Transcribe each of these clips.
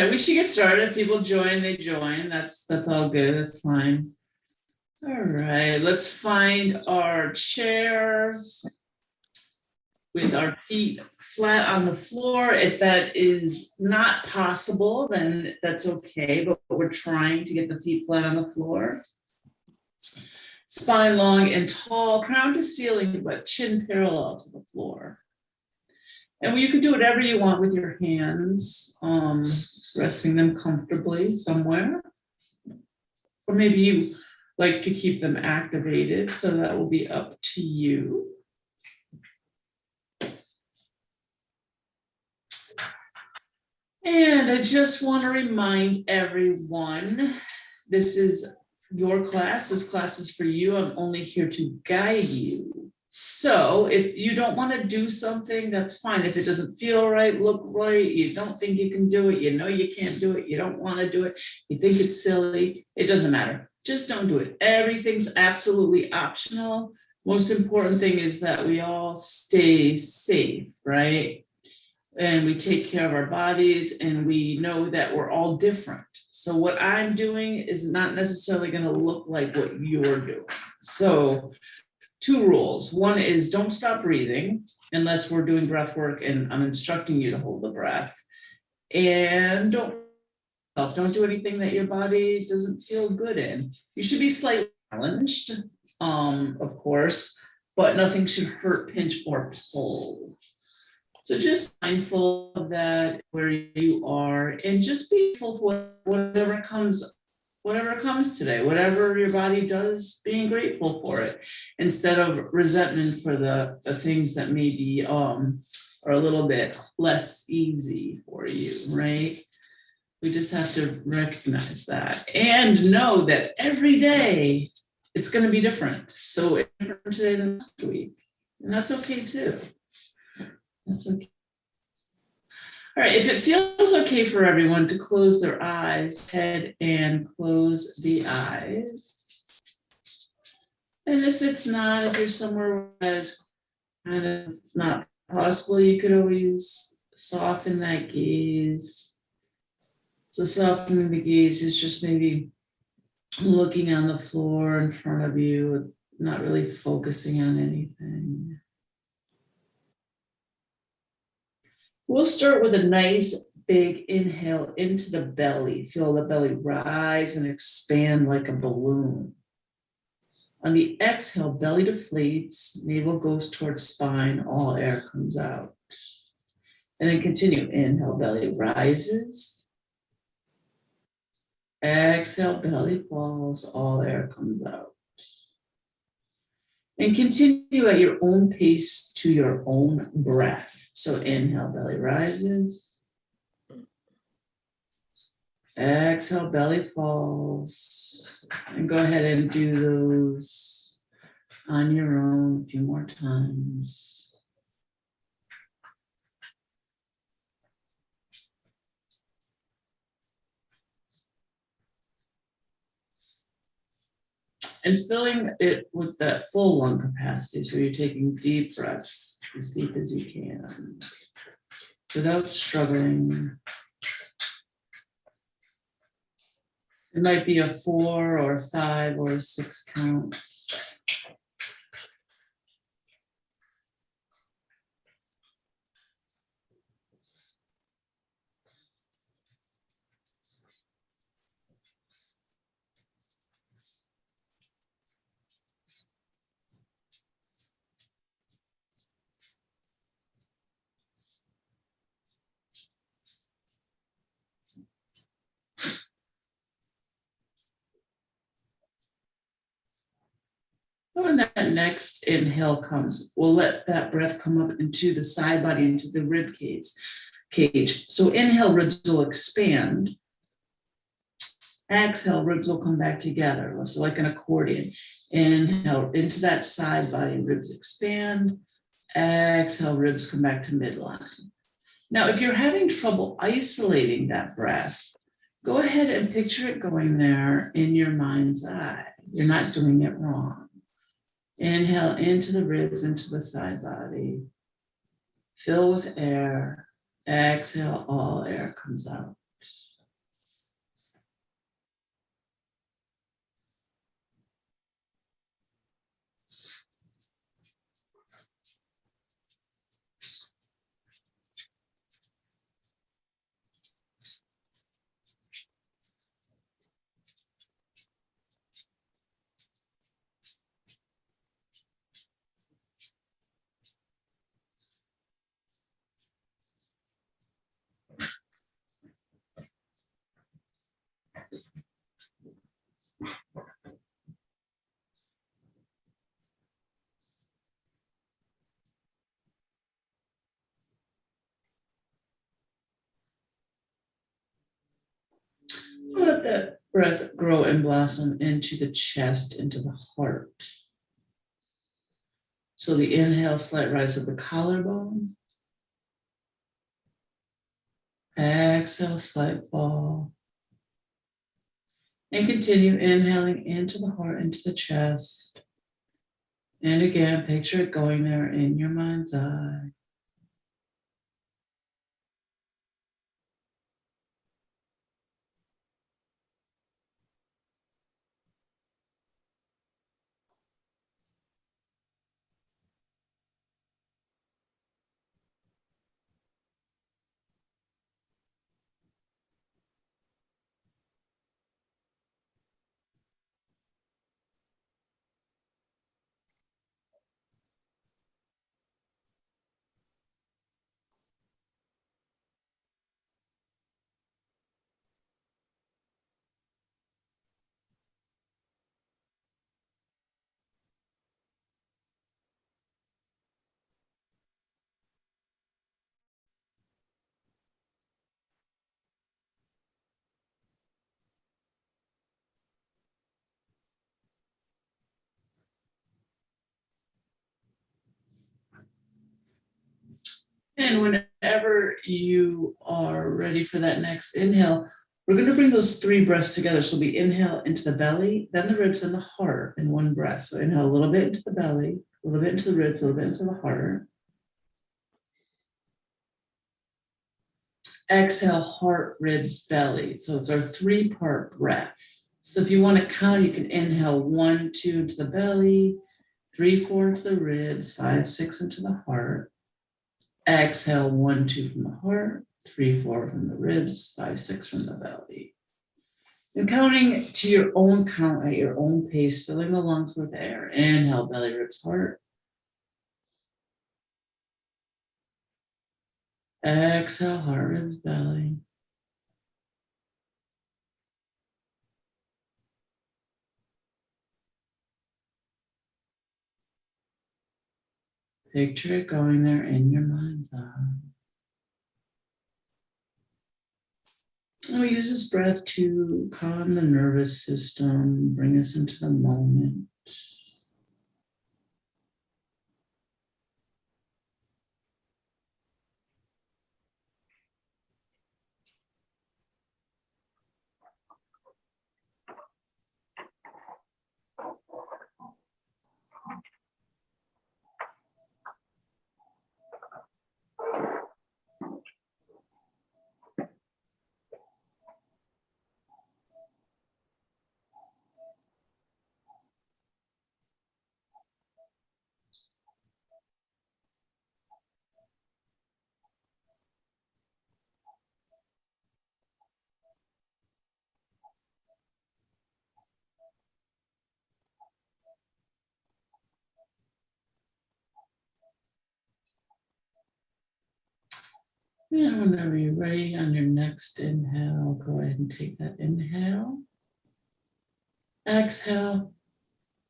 right, we should get started. If people join, they join. That's all good. That's fine. All right, let's find our chairs with our feet flat on the floor. If that is not possible, then that's okay, but we're trying to get the feet flat on the floor. Spine long and tall, crown to ceiling, but chin parallel to the floor. And you can do whatever you want with your hands, resting them comfortably somewhere. Or maybe you like to keep them activated, so that will be up to you. And I just want to remind everyone, this is your class. This class is for you. I'm only here to guide you. So if you don't want to do something, that's fine. If it doesn't feel right, look right, you don't think you can do it, you know you can't do it, you don't want to do it, you think it's silly, it doesn't matter. Just don't do it. Everything's absolutely optional. Most important thing is that we all stay safe, right? And we take care of our bodies, and we know that we're all different. So what I'm doing is not necessarily going to look like what you're doing. So 2 rules. One is don't stop breathing unless we're doing breath work and I'm instructing you to hold the breath. And don't do anything that your body doesn't feel good in. You should be slightly challenged, of course, but nothing should hurt, pinch, or pull. So just mindful of that, where you are, and just be grateful for whatever comes today, whatever your body does, being grateful for it, instead of resentment for the things that maybe are a little bit less easy for you, right? We just have to recognize that and know that every day it's going to be different. So it's different today than next week, and that's okay too. That's okay. All right, if it feels okay for everyone to close their eyes, head and close the eyes. And if it's not, if you're somewhere where it's kind of not possible, you could always soften that gaze. So softening the gaze is just maybe looking on the floor in front of you, not really focusing on anything. We'll start with a nice big inhale into the belly. Feel the belly rise and expand like a balloon. On the exhale, belly deflates, navel goes towards spine, all air comes out. And then continue. Inhale, belly rises. Exhale, belly falls, all air comes out. And continue at your own pace to your own breath. So inhale, belly rises. Exhale, belly falls. And go ahead and do those on your own a few more times. And filling it with that full lung capacity. So you're taking deep breaths, as deep as you can, without struggling. It might be a 4 or a 5 or a 6 count. When that next inhale comes, we'll let that breath come up into the side body, into the rib cage. So inhale, ribs will expand. Exhale, ribs will come back together. So like an accordion. Inhale into that side body, ribs expand. Exhale, ribs come back to midline. Now, if you're having trouble isolating that breath, go ahead and picture it going there in your mind's eye. You're not doing it wrong. Inhale into the ribs, into the side body. Fill with air. Exhale, all air comes out. Let that breath grow and blossom into the chest, into the heart. So the inhale, slight rise of the collarbone. Exhale, slight fall. And continue inhaling into the heart, into the chest. And again, picture it going there in your mind's eye. And whenever you are ready for that next inhale, we're going to bring those three breaths together. So we inhale into the belly, then the ribs and the heart in one breath. So inhale a little bit into the belly, a little bit into the ribs, a little bit into the heart. Exhale, heart, ribs, belly. So it's our 3-part breath. So if you want to count, you can inhale 1, 2 into the belly, 3, 4 into the ribs, 5, 6 into the heart. Exhale, 1, 2 from the heart, 3, 4 from the ribs, 5, 6 from the belly. And counting to your own count at your own pace, filling the lungs with air. Inhale, belly, ribs, heart. Exhale, heart, ribs, belly. Picture it going there in your mind's eye. And we use this breath to calm the nervous system, bring us into the moment. And whenever you're ready on your next inhale, go ahead and take that inhale. Exhale,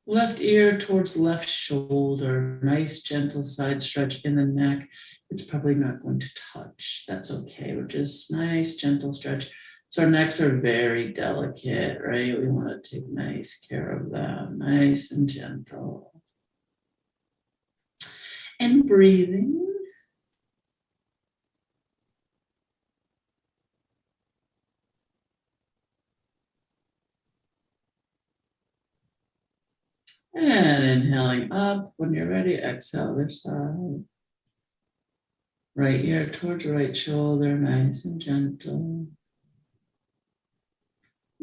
left ear towards left shoulder. Nice gentle side stretch in the neck. It's probably not going to touch. That's okay. We're just nice gentle stretch. So our necks are very delicate, right? We want to take nice care of them, nice and gentle. And breathing. And inhaling up. When you're ready, exhale other side. Right ear towards right shoulder, nice and gentle.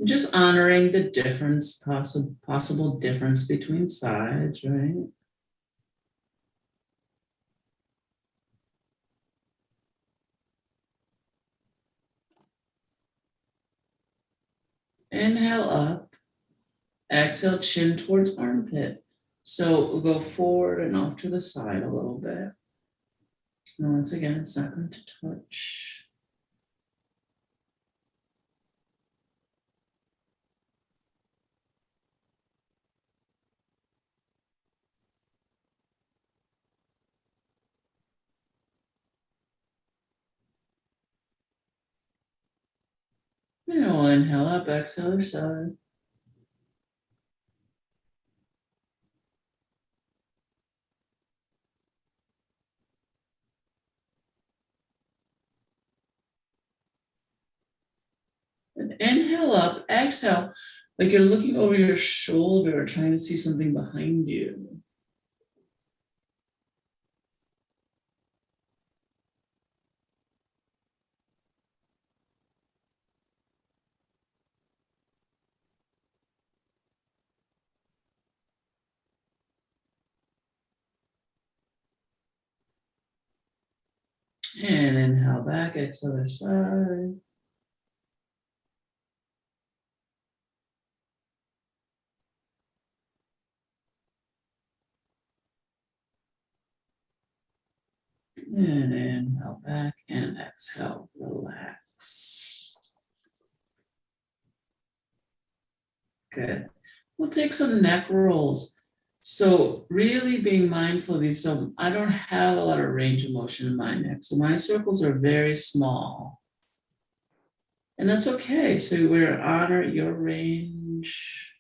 Just honoring the difference, possible difference between sides, right? Inhale up. Exhale, chin towards armpit. So we'll go forward and off to the side a little bit. And once again, it's not going to touch. And we'll inhale up, exhale other side. And inhale up, exhale, like you're looking over your shoulder, trying to see something behind you. And inhale back, exhale other side. And inhale back and exhale, relax. Good. We'll take some neck rolls. So really being mindful of these. So I don't have a lot of range of motion in my neck. So my circles are very small. And that's okay. So we're honor your range.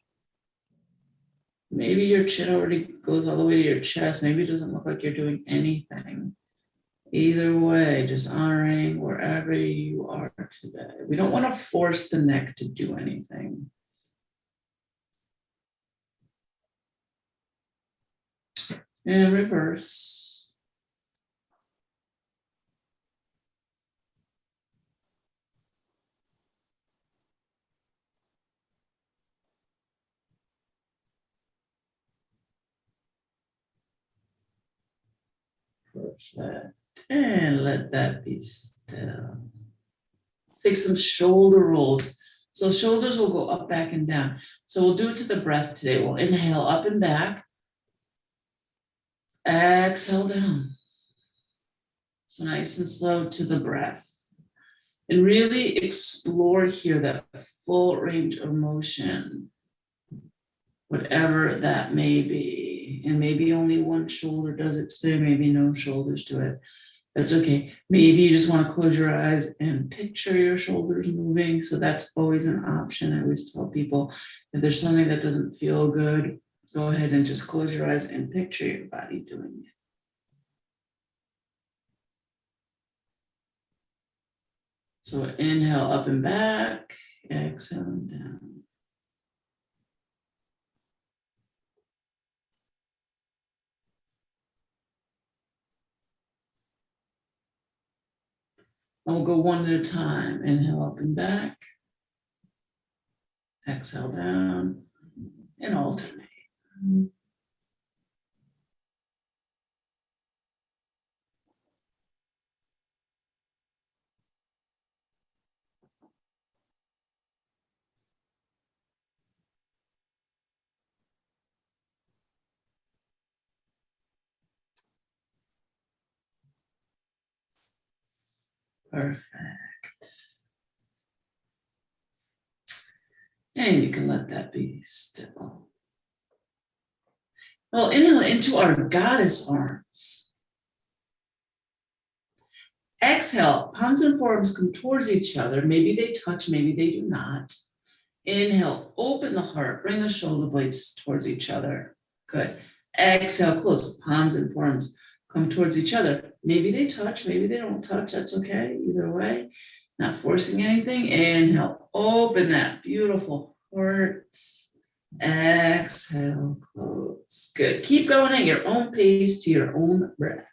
Maybe your chin already goes all the way to your chest. Maybe it doesn't look like you're doing anything. Either way, just honoring wherever you are today. We don't want to force the neck to do anything. And reverse. Perfect. And let that be still. Take some shoulder rolls. So shoulders will go up, back, and down. So we'll do it to the breath today. We'll inhale up and back. Exhale down. So nice and slow to the breath. And really explore here that full range of motion, whatever that may be. And maybe only one shoulder does it today, maybe no shoulders do it. That's okay. Maybe you just want to close your eyes and picture your shoulders moving. So that's always an option. I always tell people if there's something that doesn't feel good, go ahead and just close your eyes and picture your body doing it. So inhale up and back, exhale and down. And we'll go one at a time. Inhale up and back, exhale down, and alternate. Perfect. And you can let that be still. Well, inhale into our goddess arms. Exhale, palms and forearms come towards each other. Maybe they touch, maybe they do not. Inhale, open the heart, bring the shoulder blades towards each other. Good. Exhale, close. Palms and forearms come towards each other. Maybe they touch, maybe they don't touch. That's okay. Either way, not forcing anything. Inhale, open that beautiful heart. Exhale, close. Good. Keep going at your own pace to your own breath.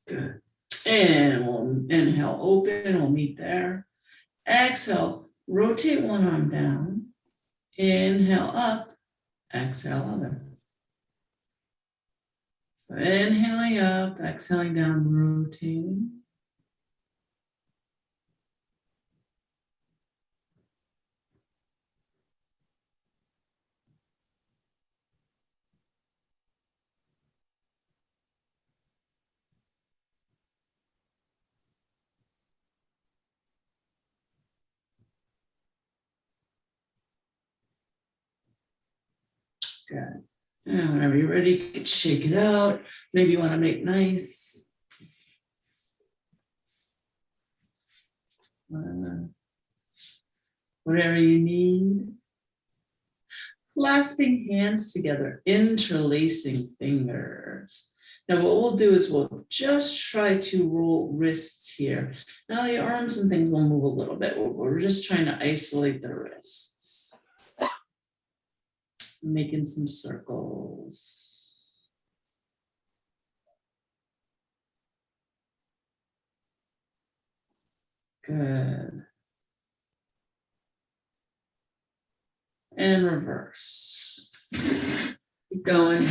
Good. And we'll inhale, open, we'll meet there. Exhale, rotate one arm down. Inhale up, exhale other. So inhaling up, exhaling down, rotating. And whenever you're ready, you can shake it out. Maybe you want to make nice. Whatever you need. Clasping hands together, interlacing fingers. Now what we'll do is we'll just try to roll wrists here. Now the arms and things will move a little bit. We're just trying to isolate the wrists. Making some circles. Good. And reverse. Keep going.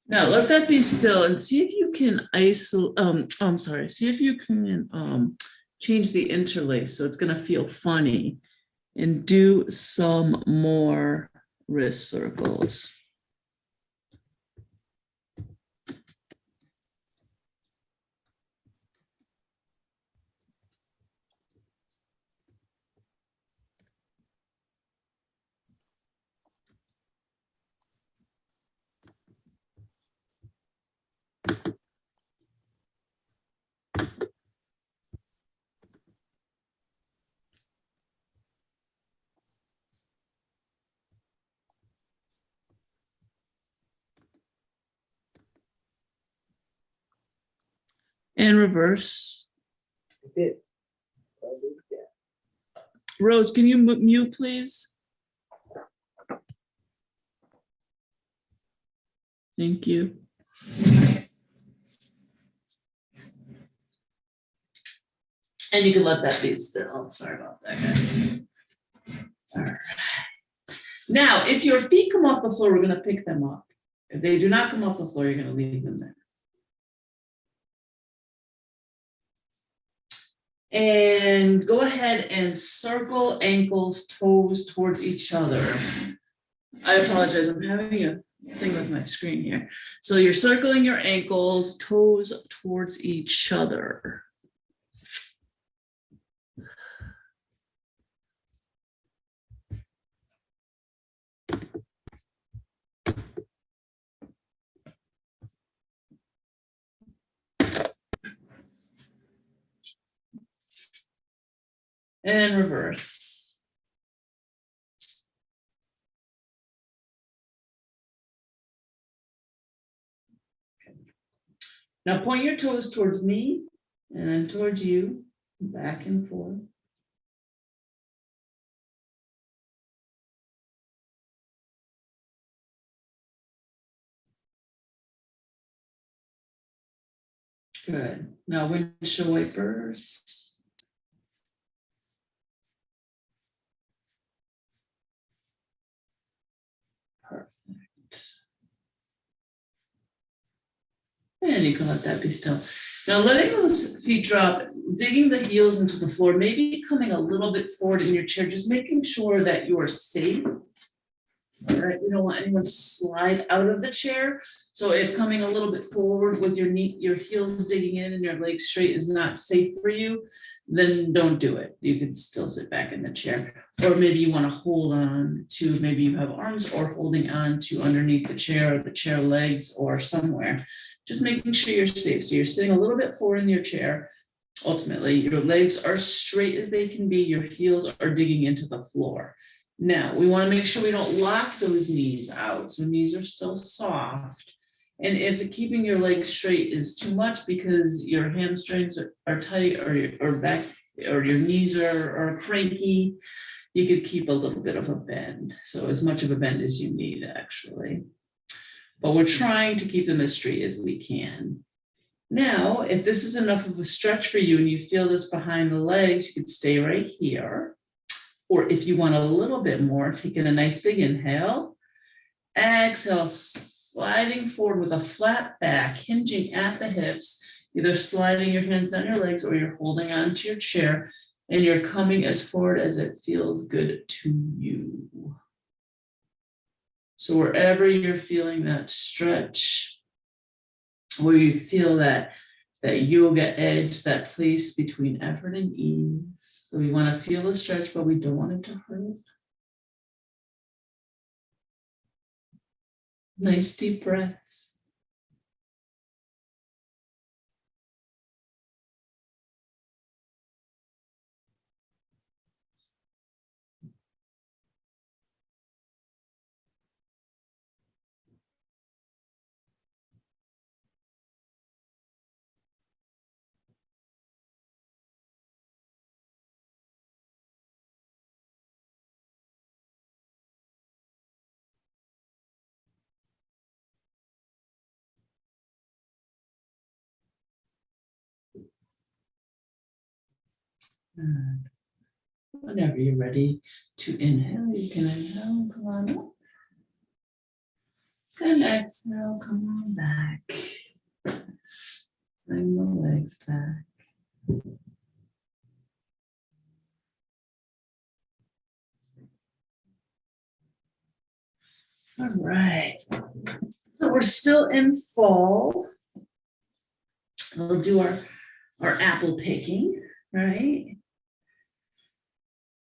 Now let that be still and see if you can see if you can change the interlace so it's going to feel funny, and do some more wrist circles. And reverse. Rose, can you mute, please? Thank you. And you can let that be still. Sorry about that, guys. All right. Now, if your feet come off the floor, we're going to pick them up. If they do not come off the floor, you're going to leave them there. And go ahead and circle ankles, toes towards each other. I apologize, I'm having a thing with my screen here. So you're circling your ankles, toes towards each other. And reverse. Now point your toes towards me and then towards you, back and forth. Good. Now windshield wipers. Perfect. And you can let that be still. Now letting those feet drop, digging the heels into the floor, maybe coming a little bit forward in your chair, just making sure that you are safe. All right, we don't want anyone to slide out of the chair. So if coming a little bit forward with your heels digging in and your legs straight is not safe for you, then don't do it. You can still sit back in the chair. Or maybe you want to hold on to, maybe you have arms or holding on to underneath the chair or the chair legs or somewhere. Just making sure you're safe. So you're sitting a little bit forward in your chair. Ultimately, your legs are straight as they can be. Your heels are digging into the floor. Now, we want to make sure we don't lock those knees out. So knees are still soft. And if keeping your legs straight is too much because your hamstrings are tight or back or your knees are cranky, you could keep a little bit of a bend. So as much of a bend as you need, actually. But we're trying to keep them as straight as we can. Now, if this is enough of a stretch for you and you feel this behind the legs, you could stay right here. Or if you want a little bit more, taking a nice big inhale. Exhale, sliding forward with a flat back, hinging at the hips, either sliding your hands down your legs or you're holding on to your chair And you're coming as forward as it feels good to you. So wherever you're feeling that stretch, where you feel that yoga edge, that place between effort and ease. So we want to feel the stretch, but we don't want it to hurt. Nice deep breaths. And whenever you're ready to inhale, you can inhale, come on up. And exhale, come on back. Bring the legs back. All right. So we're still in fall. We'll do our apple picking, right?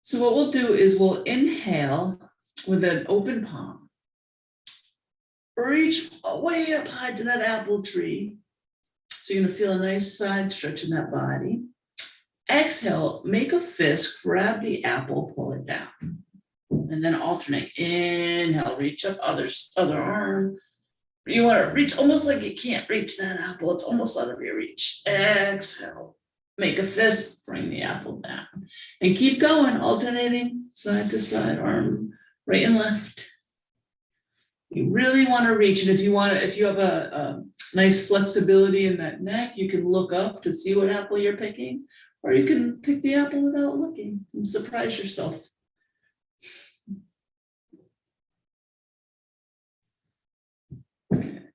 So what we'll do is we'll inhale with an open palm. Reach way up high to that apple tree. So you're going to feel a nice side stretch in that body. Exhale, make a fist, grab the apple, pull it down. And then alternate. Inhale, reach up, other arm. You want to reach almost like you can't reach that apple. It's almost out of your reach. Exhale, make a fist, bring the apple down. And keep going, alternating side to side, arm right and left. You really want to reach. And if you have a nice flexibility in that neck, you can look up to see what apple you're picking, or you can pick the apple without looking and surprise yourself. Okay.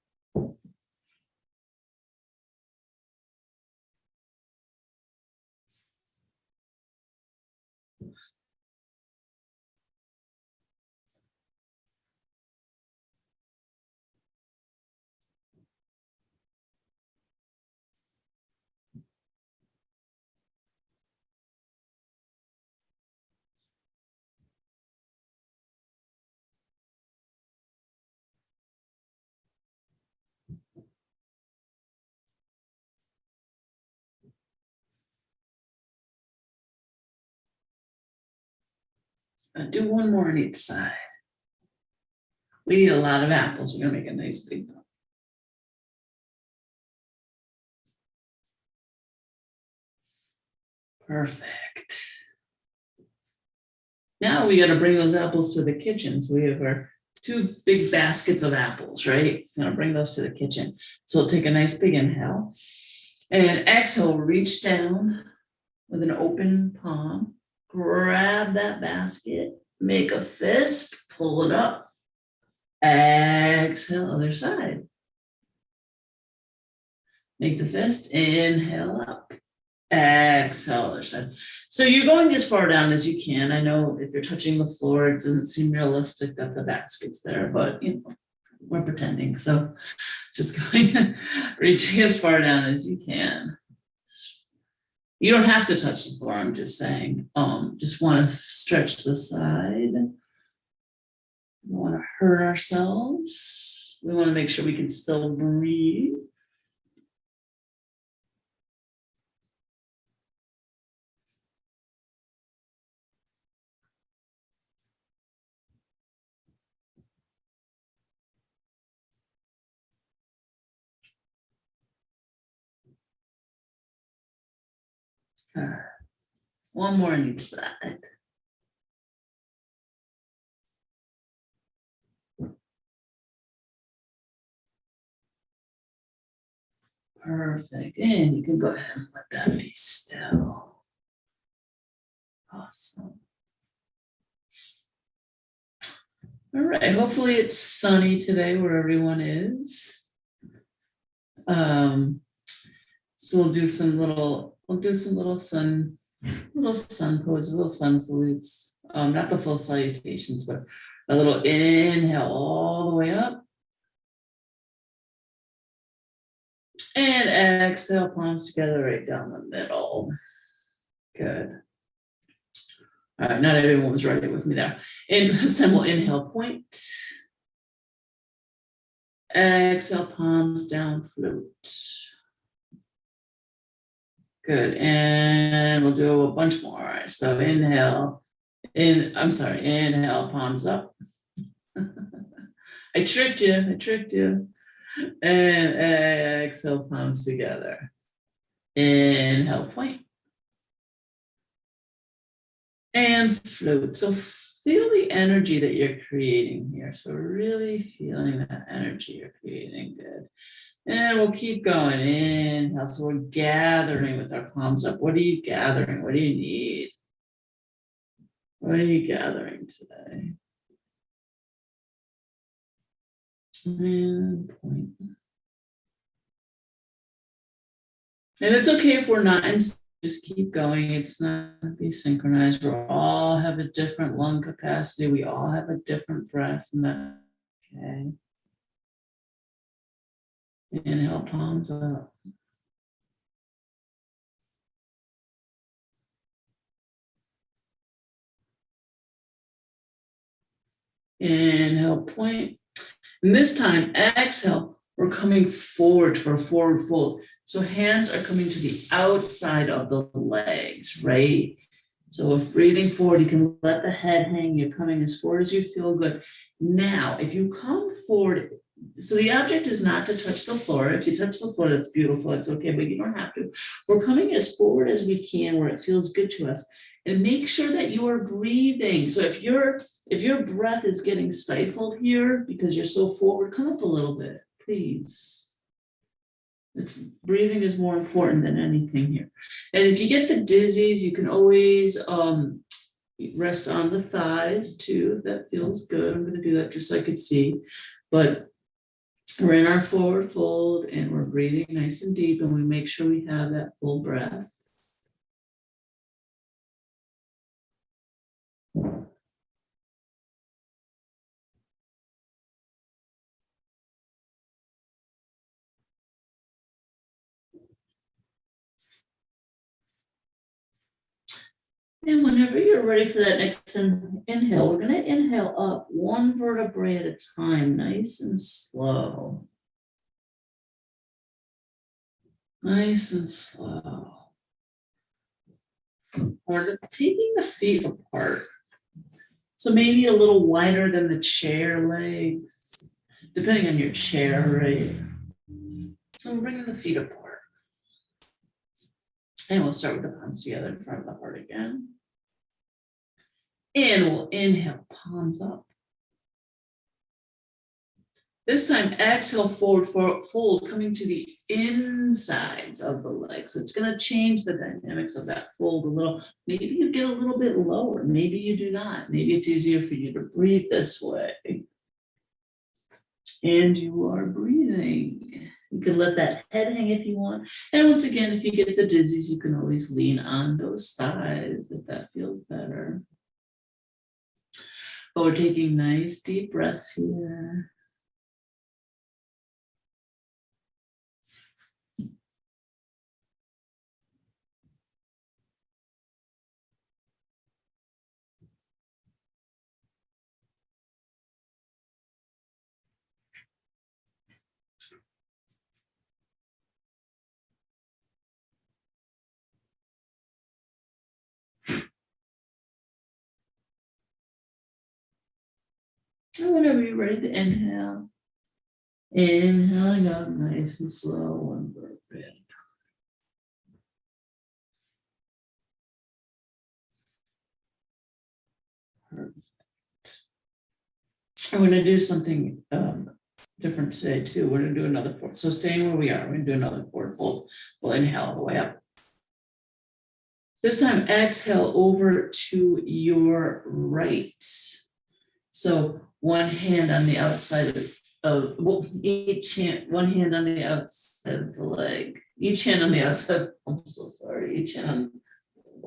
Do one more on each side. We need a lot of apples. We're going to make a nice big one. Perfect. Now we got to bring those apples to the kitchen. So we have our 2 big baskets of apples, right? I'm going to bring those to the kitchen. So we'll take a nice big inhale and exhale, reach down with an open palm, grab that basket, make a fist, pull it up, exhale, other side. Make the fist, inhale up, exhale, other side. So you're going as far down as you can. I know if you're touching the floor, it doesn't seem realistic that the basket's there, but we're pretending. So just going, reaching as far down as you can. You don't have to touch the floor, I'm just saying. Just want to stretch the side. We don't want to hurt ourselves. We want to make sure we can still breathe. One more on each side. Perfect. And you can go ahead and let that be still. Awesome. All right. Hopefully it's sunny today where everyone is. So we'll do some little sun Little sun pose, little sun salutes. Not the full salutations, but a little inhale all the way up. And exhale, palms together right down the middle. Good. All right, not everyone was ready with me there. And then we'll inhale, point. Exhale, palms down, float. Good. And we'll do a bunch more. All right, so inhale, inhale, palms up. I tricked you. And exhale, palms together. Inhale, point. And float. So feel the energy that you're creating here. So really feeling that energy you're creating. Good. And we'll keep going. Inhale. So we're gathering with our palms up. What are you gathering? What do you need? What are you gathering today? And point. And it's okay if we're not, and just keep going. It's not be synchronized. We all have a different lung capacity. We all have a different breath. And that's okay. Inhale, palms up. Inhale, point. And this time, exhale, we're coming forward for a forward fold. So hands are coming to the outside of the legs, right? So if breathing forward, you can let the head hang. You're coming as forward as you feel good. Now, if you come forward, so the object is not to touch the floor. If you touch the floor, that's beautiful. It's okay, but you don't have to. We're coming as forward as we can where it feels good to us. And make sure that you are breathing. So if your breath is getting stifled here because you're so forward, come up a little bit, please. Breathing is more important than anything here. And if you get the dizzies, you can always rest on the thighs too. If that feels good. I'm going to do that just so I could see. But we're in our forward fold and we're breathing nice and deep, and we make sure we have that full breath. And whenever you're ready for that next inhale, we're going to inhale up one vertebrae at a time, nice and slow. Nice and slow. We're taking the feet apart. So maybe a little wider than the chair legs, depending on your chair, right? So we're bringing the feet apart. And we'll start with the palms together in front of the heart again. And we'll inhale, palms up. This time, exhale, forward fold, coming to the insides of the legs. So it's going to change the dynamics of that fold a little. Maybe you get a little bit lower. Maybe you do not. Maybe it's easier for you to breathe this way. And you are breathing. You can let that head hang if you want. And once again, if you get the dizzies, you can always lean on those thighs if that feels better. But we're taking nice deep breaths here. And whenever you're ready to inhale, inhaling up nice and slow, one vertebrae. Perfect. I'm going to do something different today too. We're going to do another fold. So staying where we are, we're going to do another forward fold. We'll inhale all the way up. This time, exhale over to your right. So one hand on the outside of each hand, one hand on the outside of the leg. Each hand on the outside. I'm so sorry. Each hand on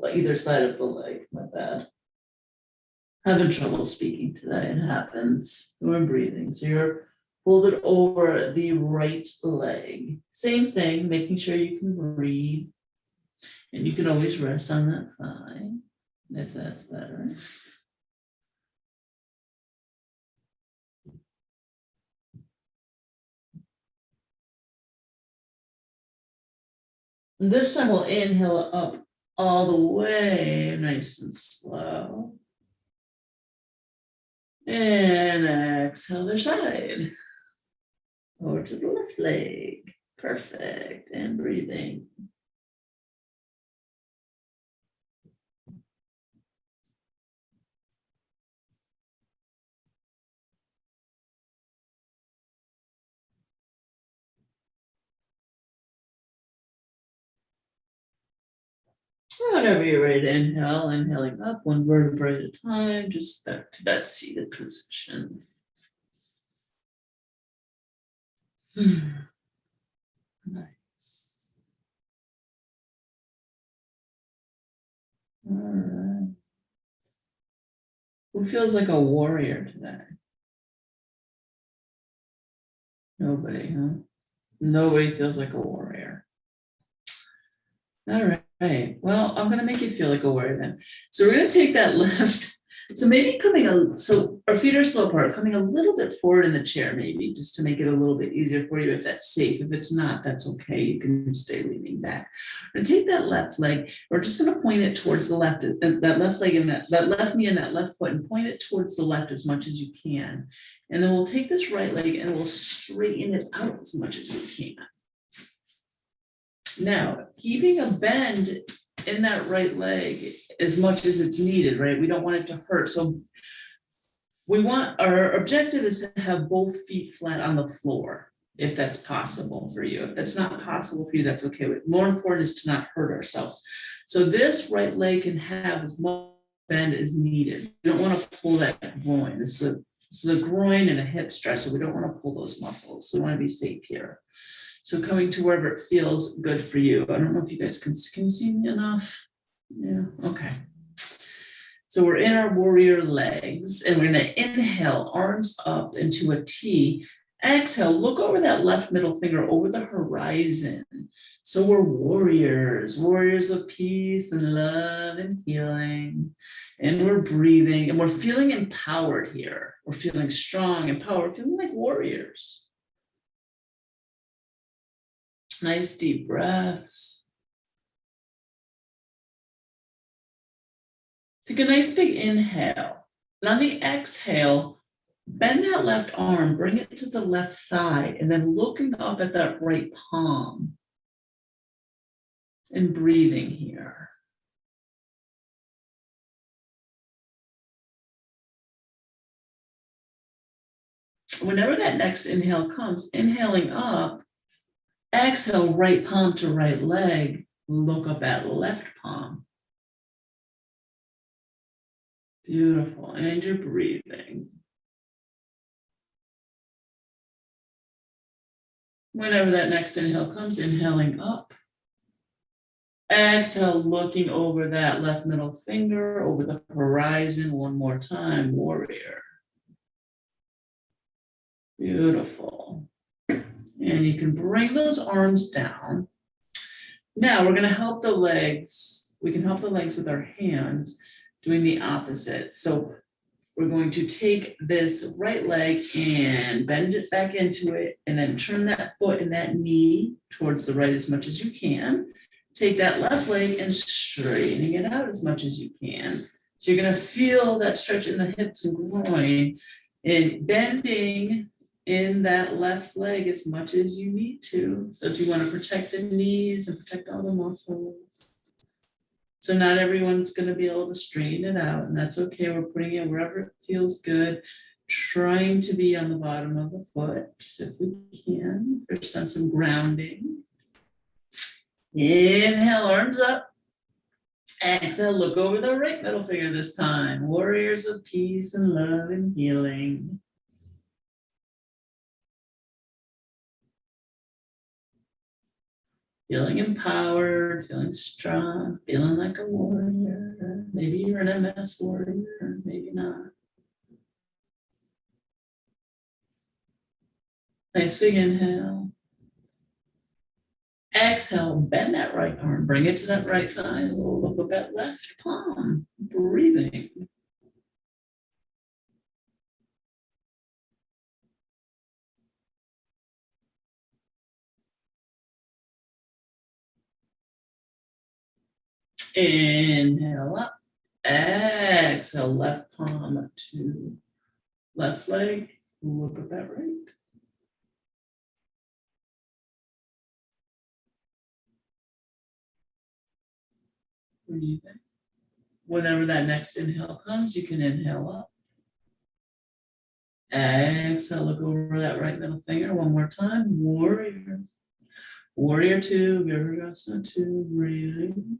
either side of the leg, my bad. Having trouble speaking today, it happens. We're breathing. So you're folded over the right leg. Same thing, making sure you can breathe. And you can always rest on that thigh, if that's better. And this time we'll inhale up all the way, nice and slow. And exhale the side. Over to the left leg. Perfect. And breathing. Whenever you're ready to inhale, inhaling up one vertebrae at a time, just back to that seated position. Nice. All right. Who feels like a warrior today? Nobody, huh? Nobody feels like a warrior. All right. Well, I'm going to make you feel like a warrior then. So we're going to take that left. So maybe so our feet are slow apart, coming a little bit forward in the chair, maybe just to make it a little bit easier for you if that's safe. If it's not, that's okay. You can stay leaning back. And take that left leg. We're just going to point it towards the left, that left leg and that left knee and that left foot, and point it towards the left as much as you can. And then we'll take this right leg and we'll straighten it out as much as we can. Now, keeping a bend in that right leg as much as it's needed, right? We don't want it to hurt. So our objective is to have both feet flat on the floor, if that's possible for you. If that's not possible for you, that's okay. More important is to not hurt ourselves. So this right leg can have as much bend as needed. You don't want to pull that groin. This is a groin and a hip stretch, so we don't want to pull those muscles. So we want to be safe here. So coming to wherever it feels good for you. I don't know if you guys can you see me enough? Yeah, okay. So we're in our warrior legs, and we're going to inhale, arms up into a T. Exhale, look over that left middle finger over the horizon. So we're warriors of peace and love and healing. And we're breathing, and we're feeling empowered here. We're feeling strong, empowered, feeling like warriors. Nice deep breaths. Take a nice big inhale. And on the exhale, bend that left arm, bring it to the left thigh, and then looking up at that right palm. And breathing here. Whenever that next inhale comes, inhaling up, exhale, right palm to right leg, look up at left palm. Beautiful, and you're breathing. Whenever that next inhale comes, inhaling up. Exhale, looking over that left middle finger, over the horizon one more time, warrior. Beautiful. And you can bring those arms down. Now we're going to help the legs. We can help the legs with our hands, doing the opposite. So we're going to take this right leg and bend it back into it, and then turn that foot and that knee towards the right as much as you can. Take that left leg and straightening it out as much as you can. So you're going to feel that stretch in the hips and groin, and bending in that left leg as much as you need to. So if you want to protect the knees and protect all the muscles. So not everyone's going to be able to straighten it out, and that's okay. We're putting it wherever it feels good, trying to be on the bottom of the foot if we can, for sense of grounding. Inhale, arms up. Exhale, look over the right middle finger this time. Warriors of peace and love and healing. Feeling empowered, feeling strong, feeling like a warrior. Maybe you're an MS warrior, maybe not. Nice big inhale. Exhale, bend that right arm, bring it to that right thigh, a little look of that left palm, breathing. Inhale up, exhale, left palm to left leg, look at that right. Breathing. Whenever that next inhale comes, you can inhale up. Exhale, look over that right middle finger one more time. Warrior. Warrior two, Virabhadrasana two, breathing.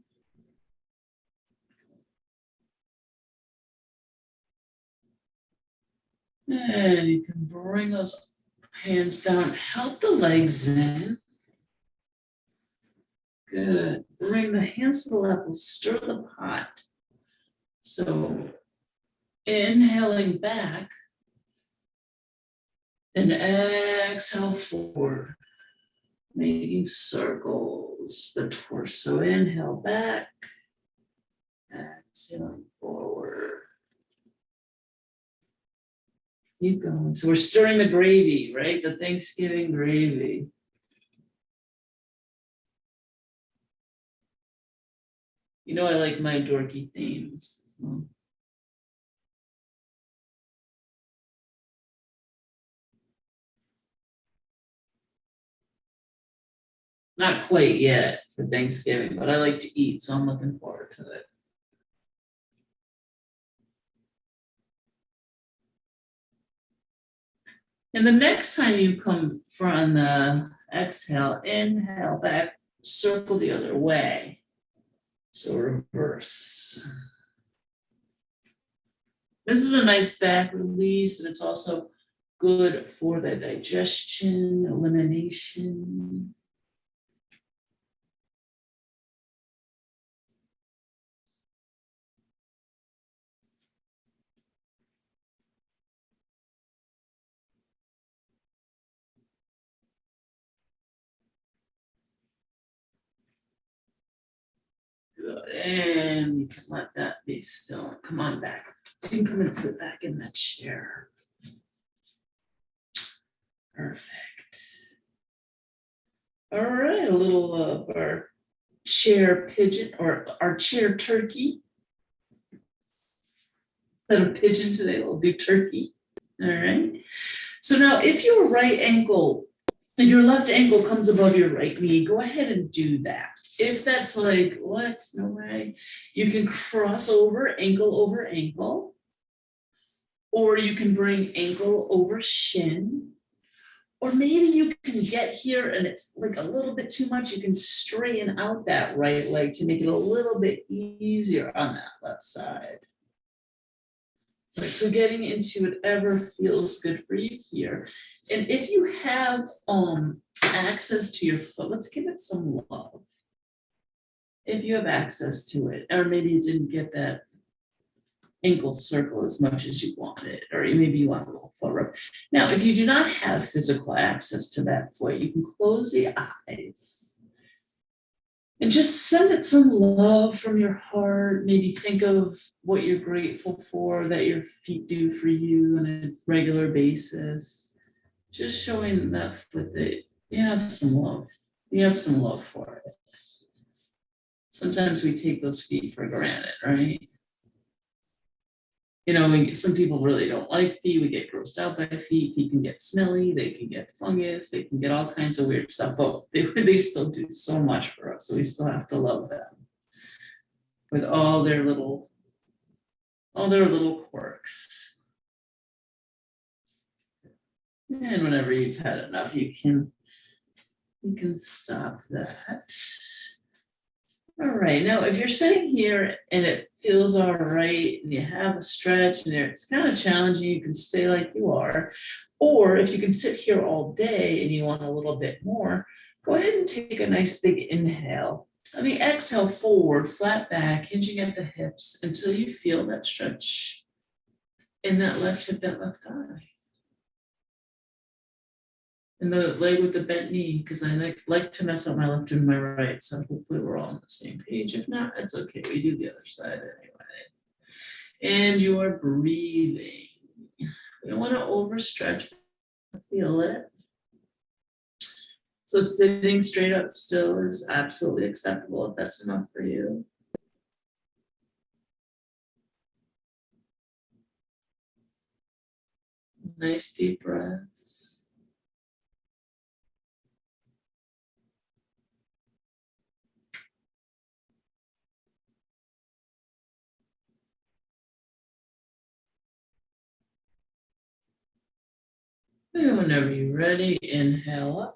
And you can bring those hands down, help the legs in. Good. Bring the hands to the level, stir the pot. So inhaling back and exhale forward, making circles, the torso. Inhale back, exhaling forward. Keep going. So we're stirring the gravy, right? The Thanksgiving gravy. You know, I like my dorky themes. So. Not quite yet for Thanksgiving, but I like to eat, so I'm looking forward to it. And the next time you come from the exhale, inhale back, circle the other way. So reverse. This is a nice back release, and it's also good for the digestion, elimination. Good. And you can let that be still. Come on back. So you can come and sit back in that chair. Perfect. All right, a little of our chair pigeon or our chair turkey. Instead of pigeon today, we'll do turkey. All right. So now if your right ankle, your left ankle comes above your right knee, go ahead and do that. If that's like, what? No way. You can cross over ankle, or you can bring ankle over shin, or maybe you can get here and it's like a little bit too much. You can straighten out that right leg to make it a little bit easier on that left side. Right, so getting into whatever feels good for you here. And if you have access to your foot, let's give it some love. If you have access to it, or maybe you didn't get that ankle circle as much as you wanted, or maybe you want a little foot rub. Now, if you do not have physical access to that foot, you can close the eyes and just send it some love from your heart. Maybe think of what you're grateful for that your feet do for you on a regular basis. Just showing that foot that you have some love. You have some love for it. Sometimes we take those feet for granted, right? You know, some people really don't like feet. We get grossed out by feet. Feet can get smelly. They can get fungus. They can get all kinds of weird stuff. But they still do so much for us. So we still have to love them with all their little quirks. And whenever you've had enough, you can stop that. All right, now if you're sitting here and it feels all right and you have a stretch and it's kind of challenging, you can stay like you are. Or if you can sit here all day and you want a little bit more, Go ahead and take a nice big inhale. On the exhale, forward, flat back, hinging at the hips until you feel that stretch in that left hip, that left thigh. And the leg with the bent knee, because I like to mess up my left and my right. So hopefully we're all on the same page. If not, it's okay. We do the other side anyway. And you're breathing. You don't want to overstretch. Feel it. So sitting straight up still is absolutely acceptable if that's enough for you. Nice deep breaths. And whenever you're ready, inhale up.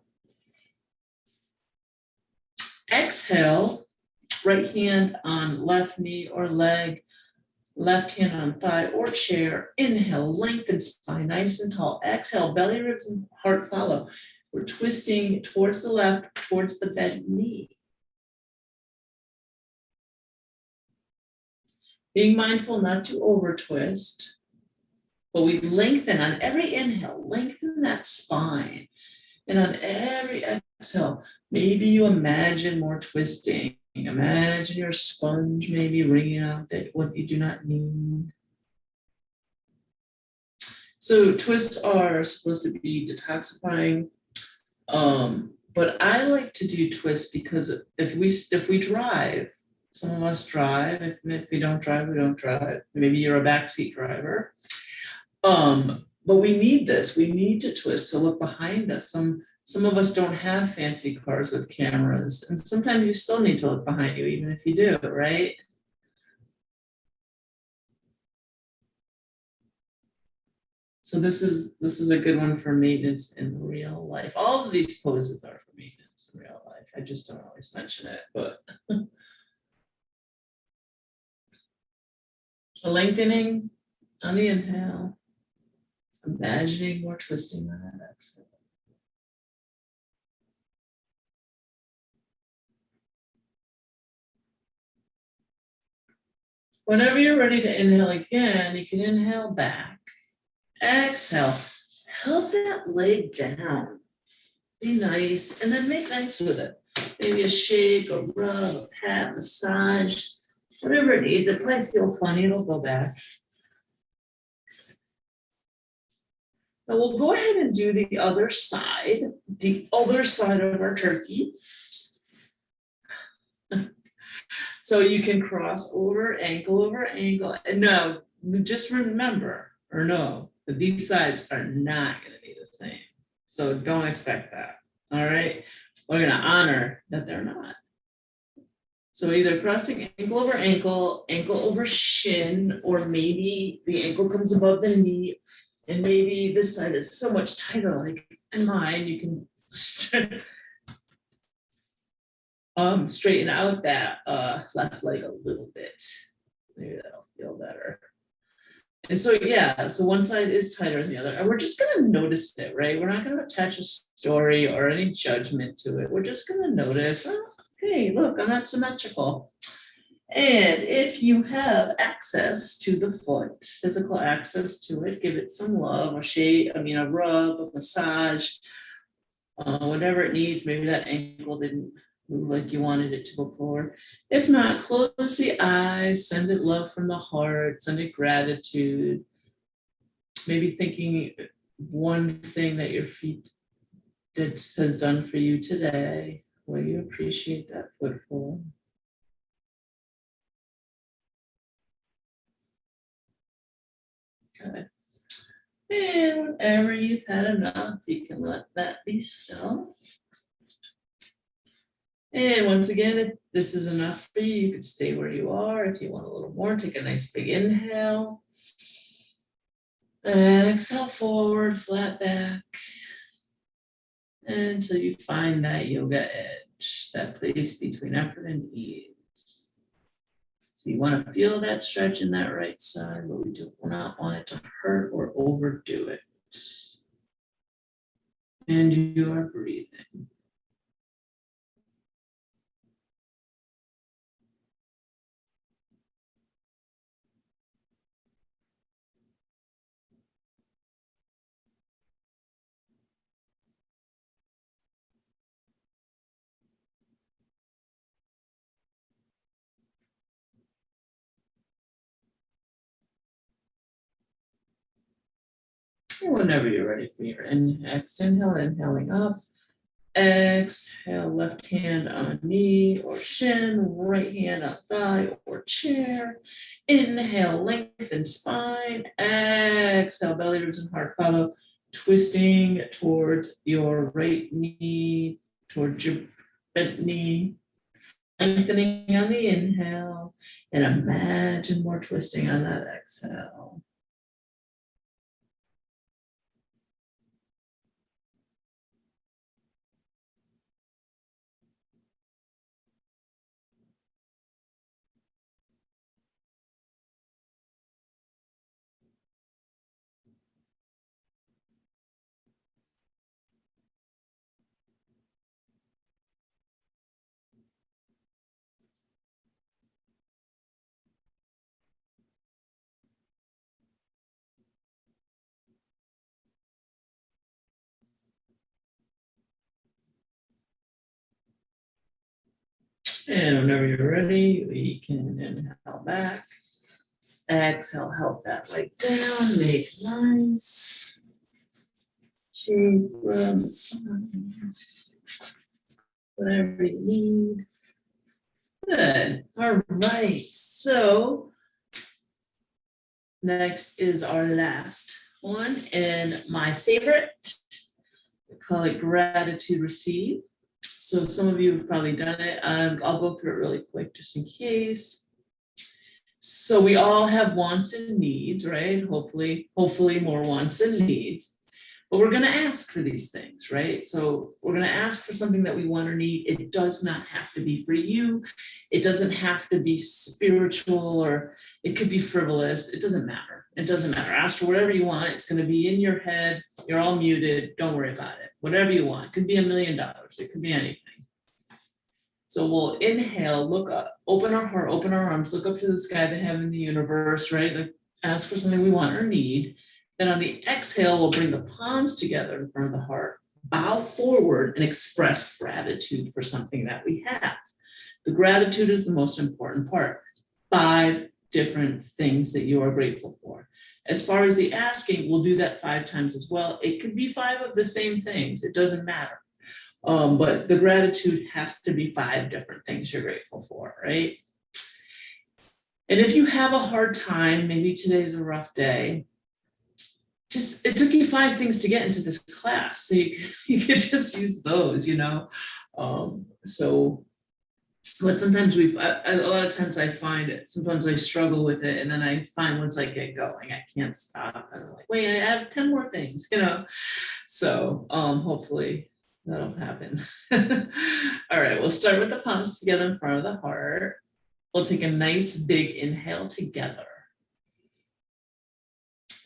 Exhale, right hand on left knee or leg, left hand on thigh or chair. Inhale, lengthen spine nice and tall. Exhale, belly, ribs, and heart follow. We're twisting towards the left, towards the bent knee. Being mindful not to over twist, but we lengthen on every inhale, lengthen that spine. And on every exhale, maybe you imagine more twisting. Imagine your sponge maybe wringing out that what you do not need. So twists are supposed to be detoxifying. But I like to do twists because if we drive, some of us drive. If we don't drive, we don't drive. Maybe you're a backseat driver. But we need this. We need to twist to look behind us. Some of us don't have fancy cars with cameras, and sometimes you still need to look behind you, even if you do, right? So this is a good one for maintenance in real life. All of these poses are for maintenance in real life. I just don't always mention it, but lengthening on the inhale, imagining more twisting on that exhale. Whenever you're ready to inhale again, you can inhale back. Exhale, help that leg down. Be nice, and then make nice with it. Maybe a shake, a rub, a pat, massage, whatever it needs. If it might feel funny, it'll go back. Now we'll go ahead and do the other side of our turkey. So you can cross over ankle. And no, just remember, or know, that these sides are not going to be the same. So don't expect that. All right. We're going to honor that they're not. So either crossing ankle over shin, or maybe the ankle comes above the knee, and maybe this side is so much tighter, like in mine, you can straighten out that left leg a little bit. Maybe that'll feel better. And so, yeah, so one side is tighter than the other. And we're just going to notice it, right? We're not going to attach a story or any judgment to it. We're just going to notice, oh, hey, look, I'm not symmetrical. And if you have access to the foot, physical access to it, give it some love, a rub, a massage, whatever it needs. Maybe that ankle didn't move like you wanted it to before. If not, close the eyes, send it love from the heart, send it gratitude. Maybe thinking one thing that your feet has done for you today, where you appreciate that foot for. Okay. And whenever you've had enough, you can let that be still. And once again, if this is enough for you, you can stay where you are. If you want a little more, take a nice big inhale. Exhale forward, flat back. Until you find that yoga edge, that place between effort and ease. So you want to feel that stretch in that right side, but we do not want it to hurt or overdo it. And you are breathing. Whenever you're ready for your exhale, inhaling up. Exhale, left hand on knee or shin, right hand on thigh or chair. Inhale, lengthen spine. Exhale, belly, ribs, and heart follow. Twisting towards your right knee, towards your bent knee. Lengthening on the inhale, and imagine more twisting on that exhale. And whenever you're ready, we can inhale back. Exhale, help that leg down, make nice. Shape, rub, massage, whatever you need. Good. All right. So next is our last one, and my favorite. We call it gratitude receive. So some of you have probably done it. I'll go through it really quick just in case. So we all have wants and needs, right? Hopefully more wants and needs. But we're going to ask for these things, right? So we're going to ask for something that we want or need. It does not have to be for you. It doesn't have to be spiritual, or it could be frivolous. It doesn't matter. It doesn't matter. Ask for whatever you want. It's going to be in your head. You're all muted. Don't worry about it. Whatever you want. It could be $1 million. It could be anything. So we'll inhale, look up, open our heart, open our arms, look up to the sky, the heaven, the universe, right? Like ask for something we want or need. Then on the exhale, we'll bring the palms together in front of the heart, bow forward, and express gratitude for something that we have. The gratitude is the most important part. 5 different things that you are grateful for. As far as the asking, we'll do that 5 times as well. It could be 5 of the same things. It doesn't matter. But the gratitude has to be 5 different things you're grateful for, right? And if you have a hard time, maybe today's a rough day, just it took you 5 things to get into this class, so you could just use those, you know. But sometimes a lot of times I find it, sometimes I struggle with it, and then I find once I get going, I can't stop. And I'm like, wait, I have 10 more things, you know. So hopefully that'll happen. All right, we'll start with the palms together in front of the heart. We'll take a nice big inhale together.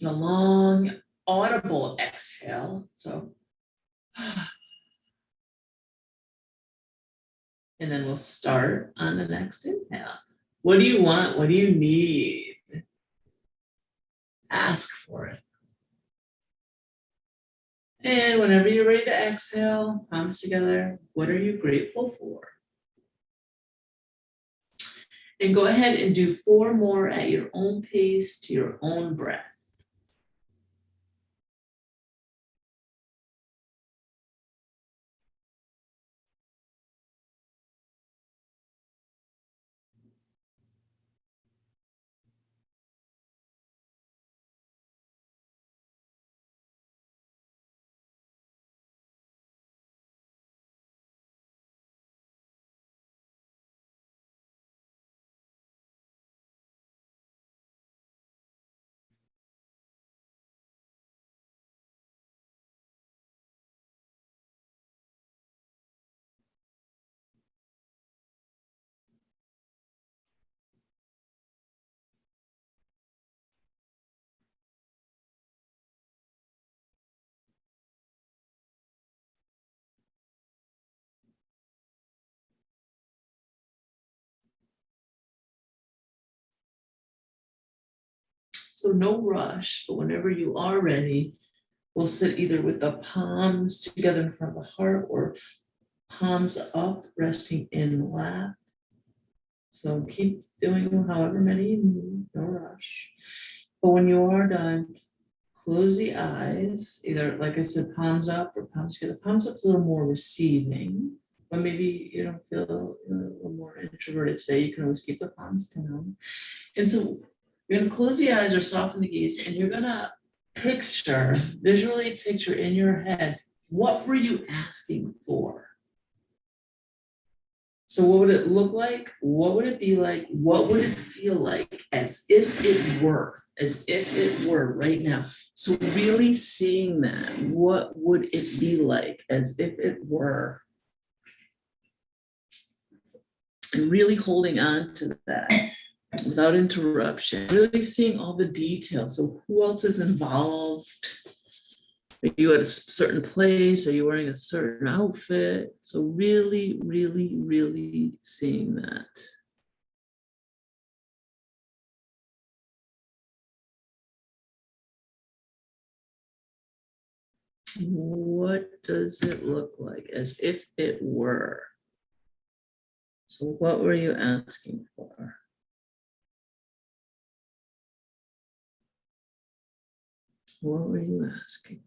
And a long, audible exhale. So, and then we'll start on the next inhale. What do you want? What do you need? Ask for it. And whenever you're ready to exhale, palms together, what are you grateful for? And go ahead and do 4 more at your own pace, to your own breath. So no rush, but whenever you are ready, we'll sit either with the palms together in front of the heart or palms up, resting in lap. So keep doing however many you need, no rush. But when you are done, close the eyes, either, like I said, palms up or palms together. Palms up is a little more receiving, but maybe you don't feel a little more introverted today. You can always keep the palms down. And so you're gonna close the eyes or soften the gaze, and you're gonna visually picture in your head, what were you asking for? So what would it look like? What would it be like? What would it feel like as if it were? As if it were right now. So really seeing that, what would it be like as if it were? And really holding on to that without interruption, really seeing all the details. So who else is involved? Are you at a certain place? Are you wearing a certain outfit? So really, really, really seeing that. What does it look like as if it were? So what were you asking for? What were you asking?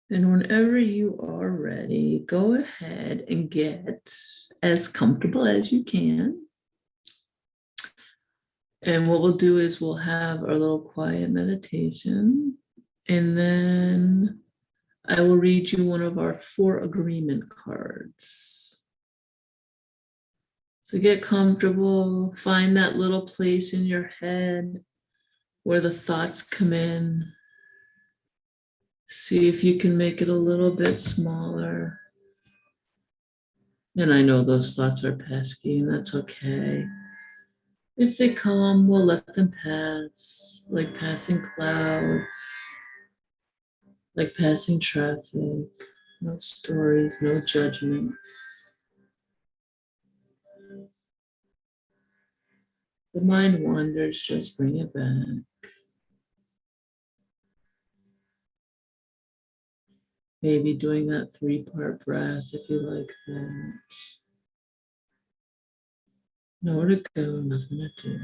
And whenever you are ready, go ahead and get as comfortable as you can. And what we'll do is we'll have our little quiet meditation, and then I will read you one of our 4 agreement cards. So get comfortable, find that little place in your head where the thoughts come in. See if you can make it a little bit smaller. And I know those thoughts are pesky, and that's okay. If they come, we'll let them pass, like passing clouds, like passing traffic. No stories, no judgments. The mind wanders, just bring it back. Maybe doing that 3-part breath if you like that. Nowhere to go, nothing to do.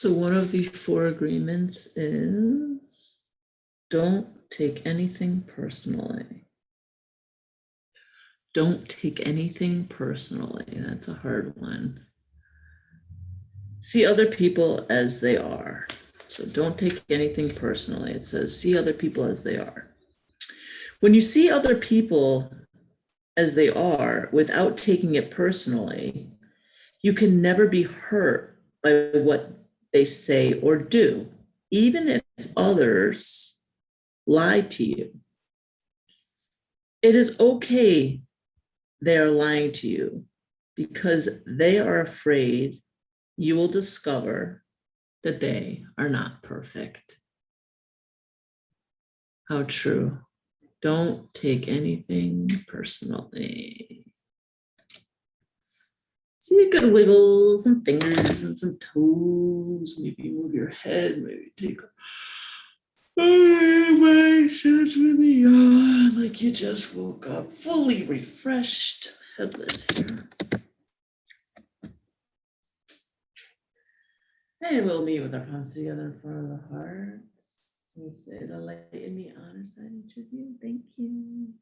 So one of the 4 agreements is don't take anything personally. Don't take anything personally. That's a hard one. See other people as they are. So don't take anything personally. It says see other people as they are. When you see other people as they are without taking it personally, you can never be hurt by what they say or do, even if others lie to you. It is okay they are lying to you because they are afraid you will discover that they are not perfect. How true. Don't take anything personally. So you could wiggle some fingers and some toes, maybe move your head, maybe take a shut me on like you just woke up, fully refreshed, headless here. And we'll meet with our palms together in front of the heart. We say the light in the honor side each of you. Thank you.